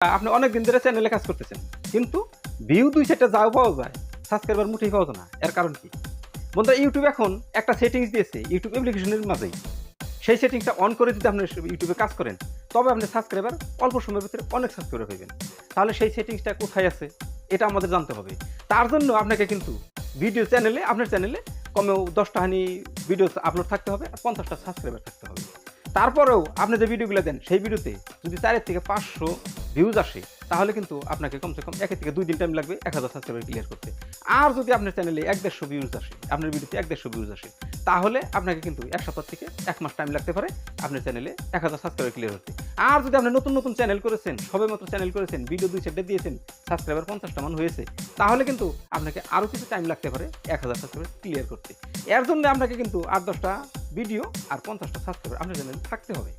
আপনি অনেক দিন ধরে চ্যানেলে কাজ করতেছেন, কিন্তু ভিউ ২-৪টা যাও পাওয়া যায়, সাবস্ক্রাইবার মুঠেই পাওয়া যায় না। এর কারণ কি? বন্ধুরা, ইউটিউব এখন একটা সেটিংস দিয়েছে ইউটিউব অ্যাপ্লিকেশনের মাঝেই। সেই সেটিংসটা অন করে যদি আপনি ইউটিউবে কাজ করেন, তবে আপনি সাবস্ক্রাইবার অল্প সময়ের ভিতরে অনেক সাবস্ক্রাইবার পাবেন। তাহলে সেই সেটিংসটা কোথায় আছে? এটা আমাদের জানতে হবে। তার জন্য আপনাকে কিন্তু আপনার চ্যানেলে কমেও ১০ টা ভিডিও আপলোড থাকতে হবে আর ৫০ টা সাবস্ক্রাইবার থাকতে হবে। তারপরেও আপনি যে ভিডিওগুলো দেন, সেই ভিডিওতে যদি ৪ থেকে ৫০০ ভিউজ আসে, তাহলে কিন্তু আপনাকে কমসে কম ১ থেকে ২ দিন টাইম লাগবে ১,০০০ সাবস্ক্রাইবার ক্লিয়ার করতে। আর যদি আপনার চ্যানেলে ১-১৫০ ভিউজ আসে, আপনার ভিডিওতে ১-১৫০ ভিউজ আসে, তাহলে আপনাকে কিন্তু ১ সপ্তাহ থেকে ১ মাস টাইম লাগতে পারে আপনার চ্যানেলে ১,০০০ সাবস্ক্রাইবার ক্লিয়ার হতে। আর যদি আপনি নতুন চ্যানেল করেছেন, সবেমাত্র চ্যানেল করেছেন, ভিডিও ২-৪ টা দিয়েছেন, সাবস্ক্রাইবার ৫০ টা মান হয়েছে, তাহলে কিন্তু আপনাকে আরও কিছু টাইম লাগতে পারে ১,০০০ সাবস্ক্রাইবার ক্লিয়ার করতে। এর জন্য আপনাকে কিন্তু ৮-১০ টা ভিডিও আর ৫০ টা সাবস্ক্রাইবার আপনার চ্যানেলে থাকতে হবে।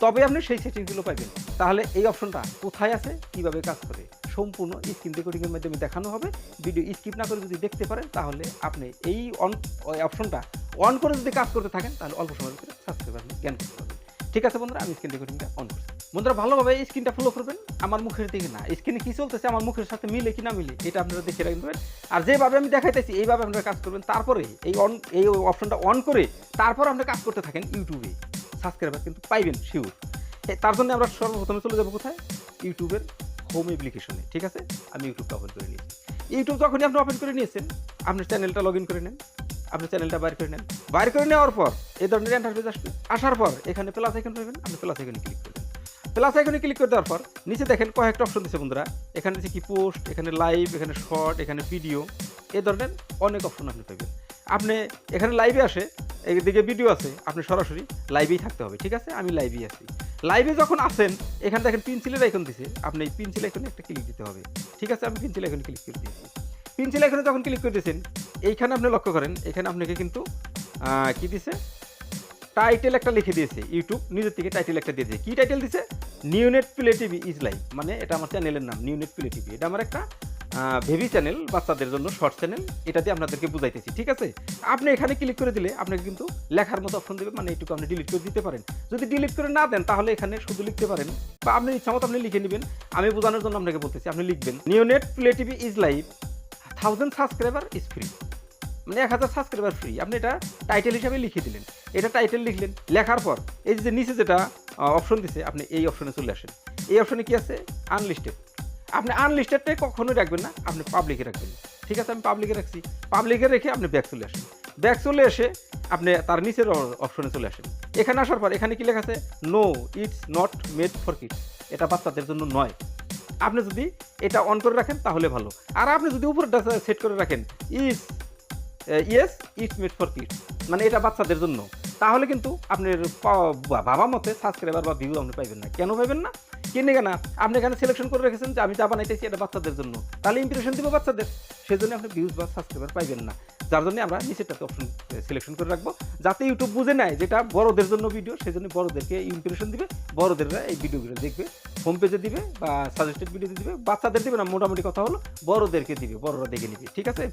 তবে আপনি সেই সেটিংসগুলো পাবেন। তাহলে এই অপশনটা কোথায় আছে, কিভাবে কাজ করে, সম্পূর্ণ স্ক্রিন রেকর্ডিংয়ের মাধ্যমে দেখানো হবে। ভিডিও স্কিপ না করে যদি দেখতে পারেন, তাহলে আপনি এই অপশনটা অন করে যদি কাজ করতে থাকেন, তাহলে অল্প সময়ের ভিতরে সাবস্ক্রাইবার আপনি জ্ঞান করতে পারবেন। ঠিক আছে বন্ধুরা, আমি স্ক্রিন রেকর্ডিংটা অন করছি। বন্ধুরা, ভালোভাবে এই স্ক্রিনটা ফলো করবেন, আমার মুখের দিকে না। স্ক্রিনে কি চলতেছে আমার মুখের সাথে মিলে কি না মিলে, এটা আপনারা দেখে রাখবেন। আর যেভাবে আমি দেখাইতেছি এইভাবে আপনারা কাজ করবেন। তারপরে এই অপশনটা অন করে তারপর আপনি কাজ করতে থাকেন ইউটিউবে, সাবস্ক্রাইবার কিন্তু পাইবেন শিওর। তার জন্য আমরা সর্বপ্রথমে চলে যাবো কোথায়? ইউটিউবের হোম অ্যাপ্লিকেশনে। ঠিক আছে, আমি ইউটিউবটা ওপেন করে নিয়েছি। ইউটিউব যখনই আপনি ওপেন করে নিয়েছেন, আপনার চ্যানেলটা লগ ইন করে নেন, আপনার চ্যানেলটা বাইর করে নেন। বাইর করে নেওয়ার পর এই ধরনের ইন্টারফেস আসবে। আসার পর এখানে প্লাস আইকন পাবেন, আপনি প্লাস আইকনে ক্লিক করবেন। প্লাস আইকনে ক্লিক করে দেওয়ার পর নিচে দেখেন কয়েকটা অপশন দিচ্ছে বন্ধুরা। এখানে দিচ্ছে কি পোস্ট, এখানে লাইভ, এখানে শর্ট, এখানে ভিডিও, এই ধরনের অনেক অপশন আপনি পাবেন। আপনি এখানে লাইভে আসে, এইদিকে ভিডিও আছে, আপনি সরাসরি লাইভেই থাকতে হবে। ঠিক আছে, আমি লাইভেই আছি। লাইভে যখন আসেন, এখানে দেখেন পেন্সিলের আইকন দিছে, আপনি এই পেন্সিল আইকনে একটা ক্লিক দিতে হবে। ঠিক আছে, আমি পেন্সিল আইকনে ক্লিক করে দিয়েছি। পেন্সিল আইকনে যখন ক্লিক করে দিয়েছেন, এইখানে আপনি লক্ষ্য করেন, এখানে আপনাকে কিন্তু কি দিছে, টাইটেল একটা লিখে দিয়েছে। ইউটিউব নিজের থেকে টাইটেল একটা দিয়ে দিয়েছে। কি টাইটেল দিছে? Neonate play TV is live, মানে এটা আমার চ্যানেলের নাম, নিউনেট প্লে টিভি। এটা আমার একটা বেবি চ্যানেল, বাচ্চাদের জন্য শর্ট চ্যানেল। এটা দিয়ে আপনাদেরকে বুঝাইতেছি। ঠিক আছে, আপনি এখানে ক্লিক করে দিলে আপনাকে কিন্তু লেখার মতো অপশন দেবে, মানে এইটুকু আপনি ডিলিট করে দিতে পারেন। যদি ডিলিট করে না দেন, তাহলে এখানে শুধু লিখতে পারেন, বা আপনার ইচ্ছা মতো আপনি লিখে নেবেন। আমি বোঝানোর জন্য আপনাকে বলতেছি, আপনি লিখবেন neonate play TV is live, 1000 subscriber is free, মানে ১,০০০ সাবস্ক্রাইবার ফ্রি। আপনি এটা টাইটেল হিসাবে লিখে দিলেন। এটা টাইটেল লিখলেন, লেখার পর এই যে নিচে যেটা অপশন দিছে, আপনি এই অপশনে চলে আসেন। এই অপশনে কি আছে? আনলিস্টেড। আপনি আনলিস্টেডটাই কখনোই রাখবেন না, আপনি পাবলিকে রাখবেন। ঠিক আছে, আমি পাবলিকে রাখছি। পাবলিকে রেখে আপনি ব্যাক চলে আসেন। ব্যাক চলে এসে আপনি তার নিচের অপশনে চলে আসেন। এখানে আসার পর এখানে কি লেখা আছে? No, it's not made for kids, এটা বাচ্চাদের জন্য নয়। আপনি যদি এটা অন করে রাখেন তাহলে ভালো। আর আপনি যদি উপরটা সেট করে রাখেন is yes it's made for kids, মানে এটা বাচ্চাদের জন্য, তাহলে কিন্তু আপনার বাবা মতে সাবস্ক্রাইবার বা ভিউ আপনি পাইবেন না। কেন পাইবেন না? কিনে কেনা আপনি এখানে সিলেকশন করে রেখেছেন যে আমি যা বানাইতেছি এটা বাচ্চাদের জন্য, তাহলে ইমপ্রেশন দিব বাচ্চাদের, সেজন্য আপনি ভিউজ বা সাবস্ক্রাইবার পাইবেন না। যার জন্য আমরা নিচেরটাতে অপশন সিলেকশন করে রাখবো, যাতে ইউটিউব বুঝে নেয় যেটা বড়দের জন্য ভিডিও, সেজন্য বড়দেরকে ইমপ্রেশন দিবে, বড়দেররা এই ভিডিওগুলো দেখবে, হোম পেজে দিবে বা সাজেস্টেড ভিডিওতে দিবে। বাচ্চাদের দিবে না, মোটামুটি কথা হলো বড়দেরকে দিবে, বড়রা দেখে নিবে। ঠিক আছে,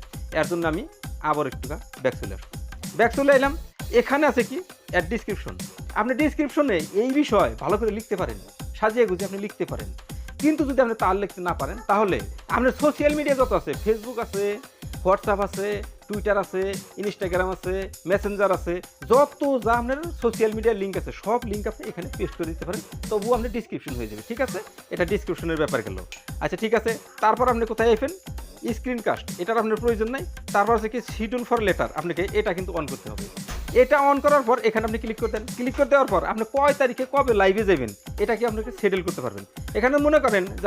এর জন্য আমি আবার একটু ব্যাক চলে আসবো। ব্যাক চলে এলাম। এখানে আছে কি? Add description. আপনি ডিসক্রিপশনে এই বিষয় ভালো করে লিখতে পারেন, সাজিয়ে গুছিয়ে আপনি লিখতে পারেন। কিন্তু যদি আপনি তার লিখতে না পারেন, তাহলে আপনার সোশ্যাল মিডিয়া যত আছে, ফেসবুক আছে, হোয়াটসঅ্যাপ আছে, টুইটার আছে, ইনস্টাগ্রাম আছে, মেসেঞ্জার আছে, যত যা আপনার সোশ্যাল মিডিয়ার লিঙ্ক আছে, সব লিঙ্ক আপনি এখানে পেস্ট করে দিতে পারেন, তবুও আপনি ডিসক্রিপশন হয়ে যাবে। ঠিক আছে, এটা ডিসক্রিপশনের ব্যাপার গেল। আচ্ছা ঠিক আছে, তারপর আপনি কোথায় আসবেন? স্ক্রিন কাস্ট, এটার আপনার প্রয়োজন নাই। তারপর হচ্ছে কি শিডিউল ফর লেটার, আপনাকে এটা কিন্তু অন করতে হবে। এটা অন করার পর এখানে আপনি ক্লিক করে দেন। ক্লিক করে দেওয়ার পর আপনি কয় তারিখে কবে লাইভে যাবেন, এটা কি আপনাকে সেটেল করতে পারবেন। এখানে মনে করেন যে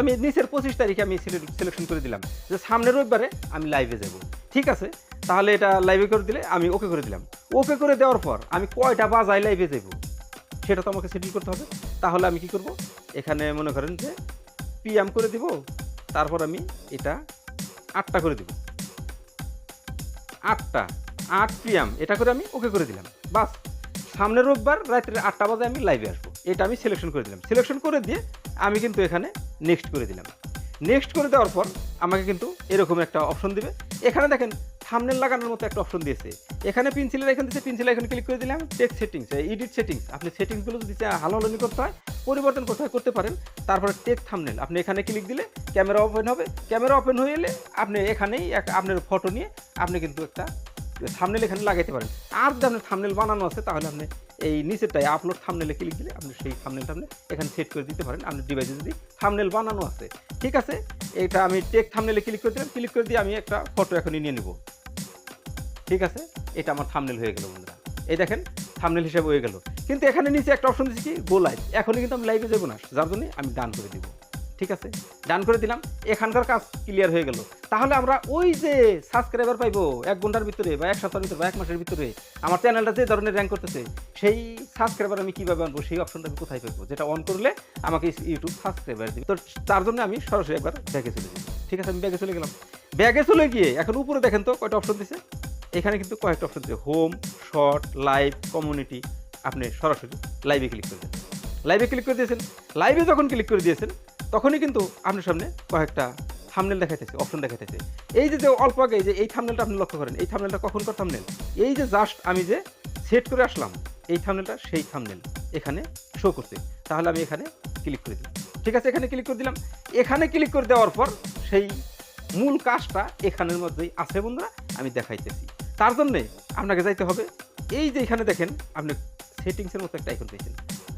আমি নিচের 25 তারিখে আমি সিলেকশন করে দিলাম যে সামনের রবিবারে আমি লাইভে যাব। ঠিক আছে, তাহলে এটা লাইভে করে দিলে আমি ওকে করে দিলাম। ওকে করে দেওয়ার পর আমি কয়টা বাজায় লাইভে যাব, সেটা তো আমাকে সেটেল করতে হবে। তাহলে আমি কি করব, এখানে মনে করেন যে পিএম করে দিব, তারপর আমি এটা 8টা করে দিব, 8 পিএম এটা করে আমি ওকে করে দিলাম। বাস, সামনের রোববার রাত্রে 8টা বাজে আমি লাইভে আসবো, এটা আমি সিলেকশন করে দিলাম। সিলেকশন করে দিয়ে আমি কিন্তু এখানে নেক্সট করে দিলাম। নেক্সট করে দেওয়ার পর আমাকে কিন্তু এরকম একটা অপশন দিবে। এখানে দেখেন থাম্বনেল লাগানোর মতো একটা অপশন দিয়েছে। এখানে পেন্সিলের আইকন দিয়েছে, পেন্সিল আইকন ক্লিক করে দিলাম। টেক্সট সেটিংস, এডিট সেটিংস, আপনি সেটিংসগুলো যদি হালহলনি করতে হয় পরিবর্তন করতে পারেন। তারপরে টেক থাম্বনেল আপনি এখানে ক্লিক দিলে ক্যামেরা ওপেন হবে, ক্যামেরা ওপেন হয়ে এলে আপনি এখানেই আপনার ফটো নিয়ে আপনি কিন্তু একটা থাম্বনেল এখানে লাগাইতে পারেন। আর যদি আপনার থাম্বনেল বানানো আছে তাহলে আপনি এই নিচেরটায় আপলোড থাম্বনেলে ক্লিক দিলে আপনি সেই থাম্বনেলটা আপনি এখানে সেট করে দিতে পারেন আপনার ডিভাইসে যদি থাম্বনেল বানানো আছে। ঠিক আছে, এটা আমি টেক থাম্বনেলে ক্লিক করে দিলাম, ক্লিক করে দিয়ে আমি একটা ফটো এখনই নিয়ে নিব। ঠিক আছে, এটা আমার থাম্বনেল হয়ে গেল বন্ধুরা, এই দেখেন থাম্বনেল হিসেবে হয়ে গেল। কিন্তু এখানে নিচে একটা অপশন দিচ্ছি কি গো লাইভ, এখনই কিন্তু আমি লাইভে যাবো না, যার জন্য আমি ডান করে দিব। ঠিক আছে, ডান করে দিলাম, এখানকার কাজ ক্লিয়ার হয়ে গেল। তাহলে আমরা ওই যে সাবস্ক্রাইবার পাইবো 1 ঘন্টার ভিতরে বা 1 সপ্তাহের ভিতরে বা 1 মাসের ভিতরে আমার চ্যানেলটা যে ধরনের র্যাঙ্ক করতেছে সেই সাবস্ক্রাইবার আমি কীভাবে আনবো, সেই অপশনটা আমি কোথায় পাবো, যেটা অন করলে আমাকে ইউটিউব সাবস্ক্রাইবার দিবে। তো তার জন্য আমি সরাসরি একবার ব্যাগে চলে যাই। ঠিক আছে, আমি ব্যাগে চলে গেলাম। ব্যাগে চলে গিয়ে এখন উপরে দেখেন তো কয়টা অপশন দিছে, এখানে কিন্তু কয়েকটা অপশন দিচ্ছে, হোম, শর্ট, লাইভ, কমিউনিটি। আপনি সরাসরি লাইভে ক্লিক করে দেন। লাইভে ক্লিক করে দিয়েছেন, লাইভে যখন ক্লিক করে দিয়েছেন তখনই কিন্তু আপনার সামনে কয়েকটা থাম্বনেল দেখাইতেছে, অপশন দেখাইতেছে। এই যে অল্প আগে যে এই থাম্বনেলটা আপনি লক্ষ্য করেন, এই থাম্বনেলটা কখনকার থাম্বনেল, এই যে জাস্ট আমি যে সেট করে আসলাম এই থাম্বনেলটা সেই থাম্বনেল এখানে শো করছে। তাহলে আমি এখানে ক্লিক করে দিলাম। ঠিক আছে, এখানে ক্লিক করে দিলাম। এখানে ক্লিক করে দেওয়ার পর সেই মূল কাজটা এখানের মধ্যেই আছে বন্ধুরা, আমি দেখাইতেছি। তার জন্যে আপনাকে যাইতে হবে, এই যে এখানে দেখেন আপনি সেটিংসের মতো একটা আইকন পেয়েছেন,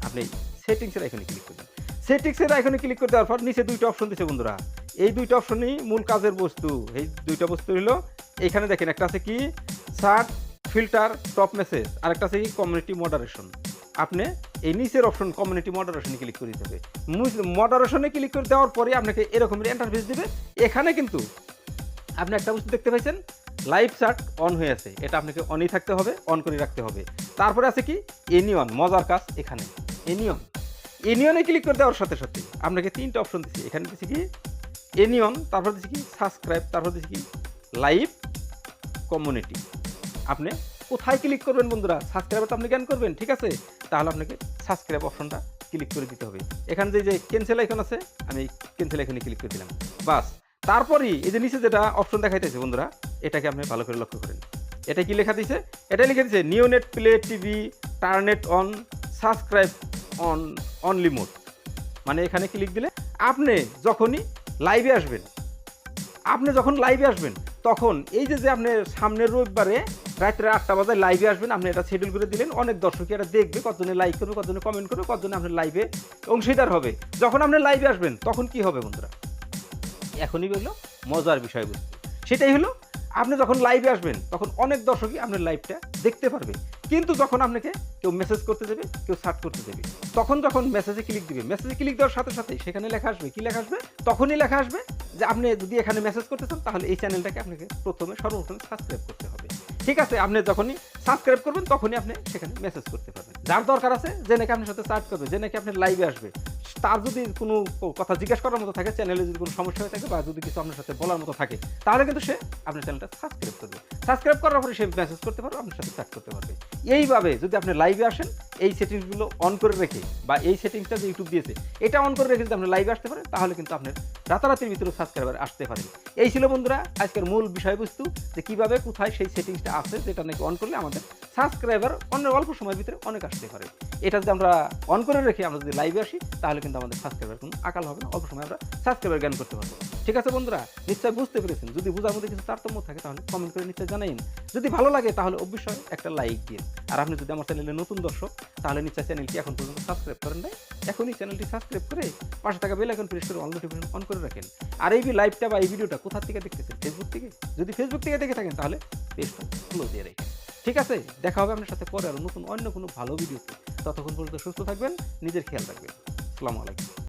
আপনি সেটিংসের আইকনে ক্লিক করবেন। সেটিংসের আইকনে ক্লিক করে দেওয়ার পর নিচে 2টা অপশন দিচ্ছে বন্ধুরা, এই 2টা অপশনই মূল কাজের বস্তু। এই 2টা বস্তু হলো এইখানে দেখেন, একটা আছে কি সার্চ ফিল্টার টপ মেসেজ, আর একটা আছে কি কমিউনিটি মডারেশন। আপনি এই নিচের অপশন কমিউনিটি মডারেশনে ক্লিক করে দিতে হবে। মডারেশনে ক্লিক করে দেওয়ার পরে আপনাকে এরকমের ইন্টারফেস দিবে। এখানে কিন্তু আপনি একটা বস্তু দেখতে পাচ্ছেন, লাইভ চ্যাট অন হয়ে আছে, এটা আপনাকে অনই থাকতে হবে, অন করে রাখতে হবে। তারপরে আছে কি এনিয়ন, মজার কাজ এখানে এনিয়নে ক্লিক করে দেওয়ার সাথে সাথে আপনাকে 3টা অপশন দিচ্ছি। এখানে দিচ্ছি কি এনিয়ন, তারপর দিচ্ছি কি সাবস্ক্রাইব, তারপর দিচ্ছি কি লাইভ, কমিউনিটি। আপনি কোথায় ক্লিক করবেন বন্ধুরা, সাবস্ক্রাইবার তো আপনি জ্ঞান করবেন। ঠিক আছে, তাহলে আপনাকে সাবস্ক্রাইব অপশনটা ক্লিক করে দিতে হবে। এখানে যে ক্যান্সেল আইকন আছে, আমি ক্যান্সেল আইকনে ক্লিক করে দিলাম, বাস। তারপরই এই যে নিচে যেটা অপশন দেখাইতেছে বন্ধুরা, এটাকে আপনি ভালো করে লক্ষ্য করেন। এটা কি লেখা দিয়েছে, এটা লিখে দিয়েছে নিউ নেট প্লে টিভি টার্নেট on subscribe on only mode. মানে এখানে ক্লিক দিলে আপনি যখনই লাইভে আসবেন, তখন এই যে আপনি সামনের রবিবারে রাত্রে 8টা বাজে লাইভে আসবেন, আপনি এটা শিডিউল করে দিলেন। অনেক দর্শকই এটা দেখবে, কতজনে লাইক করবে, কতজনে কমেন্ট করবে, কতজনে আপনার লাইভে অংশীদার হবে। যখন আপনি লাইভে আসবেন তখন কি হবে বন্ধুরা, এখনই হলো মজার বিষয়বস্তু। সেটাই হলো আপনি যখন লাইভে আসবেন তখন অনেক দর্শকই আপনার লাইভটা দেখতে পারবে। কিন্তু যখন আপনাকে কেউ মেসেজ করতে দেবে, কেউ সার্চ করতে দেবে, তখন যখন মেসেজে ক্লিক দিবে, মেসেজে ক্লিক দেওয়ার সাথে সাথে সেখানে লেখা আসবে, কি লেখা আসবে, তখনই লেখা আসবে যে আপনি যদি এখানে মেসেজ করতে চান তাহলে এই চ্যানেলটাকে আপনাকে সর্বপ্রথমে সাবস্ক্রাইব করতে হবে। ঠিক আছে, আপনি যখনই সাবস্ক্রাইব করবেন তখনই আপনি সেখানে মেসেজ করতে পারবেন। যার দরকার আছে, যে নাকি আপনার সাথে চার্ট করবে, যে নাকি আপনার লাইভে আসবে, তার যদি কোনো কথা জিজ্ঞাসা করার মতো থাকে, চ্যানেলে যদি কোনো সমস্যা হয়ে থাকে বা যদি কিছু আপনার সাথে বলার মতো থাকে, তাহলে কিন্তু সে আপনার চ্যানেলটা সাবস্ক্রাইব করবে। সাবস্ক্রাইব করার পরে সে মেসেজ করতে পারবে, আপনার সাথে চ্যাট করতে পারবে। এইভাবে যদি আপনি লাইভে আসেন, এই সেটিংসগুলো অন করে রেখে বা এই সেটিংসটা যে ইউটিউব দিয়েছে এটা অন করে রেখে যদি আপনি লাইভে আসতে পারেন, তাহলে কিন্তু আপনার রাতারাতির ভিতরে সাবস্ক্রাইবার আসতে পারে। এই ছিল বন্ধুরা আজকের মূল বিষয়বস্তু, যে কীভাবে কোথায় সেই সেটিংসটা আছে যেটা নাকি অন করলে আমাদের সাবস্ক্রাইবার অল্প সময়ের ভিতরে অনেক আসতে পারে। এটা যদি আমরা অন করে রেখে আমরা যদি লাইভে আসি, তাহলে কিন্তু আমাদের সাবস্ক্রাইবার কোনো আকাল হবে না, অল্প সময় আমরা সাবস্ক্রাইবার জ্ঞান করতে পারবো। ঠিক আছে বন্ধুরা, নিশ্চয়ই বুঝতে পেরেছেন। যদি বোঝার মধ্যে কিছু তারতম্য থাকে তাহলে কমেন্ট করে নিশ্চয়ই জানাইন। যদি ভালো লাগে তাহলে অবশ্যই একটা লাইক দিন। আর আপনি যদি আমার চ্যানেলে নতুন দর্শক, তাহলে নিশ্চয়ই চ্যানেলটি এখন পর্যন্ত সাবস্ক্রাইব করেন নাই, এখনই চ্যানেলটি সাবস্ক্রাইব করে পাশে থাকা বেল আইকন প্রেস করে অল নোটিফিকেশন অন করে রাখেন। আর এই লাইভটা বা এই ভিডিওটা কোথা থেকে দেখতেছেন, ফেসবুক থেকে? যদি ফেসবুক থেকে দেখে থাকেন তাহলে পেজটা ফলো দিয়ে রাখেন। ঠিক আছে, দেখা হবে আপনার সাথে পরে আরও নতুন অন্য কোনো ভালো ভিডিওতে। ততক্ষণ পর্যন্ত সুস্থ থাকবেন, নিজের খেয়াল রাখবেন। আসসালামু আলাইকুম।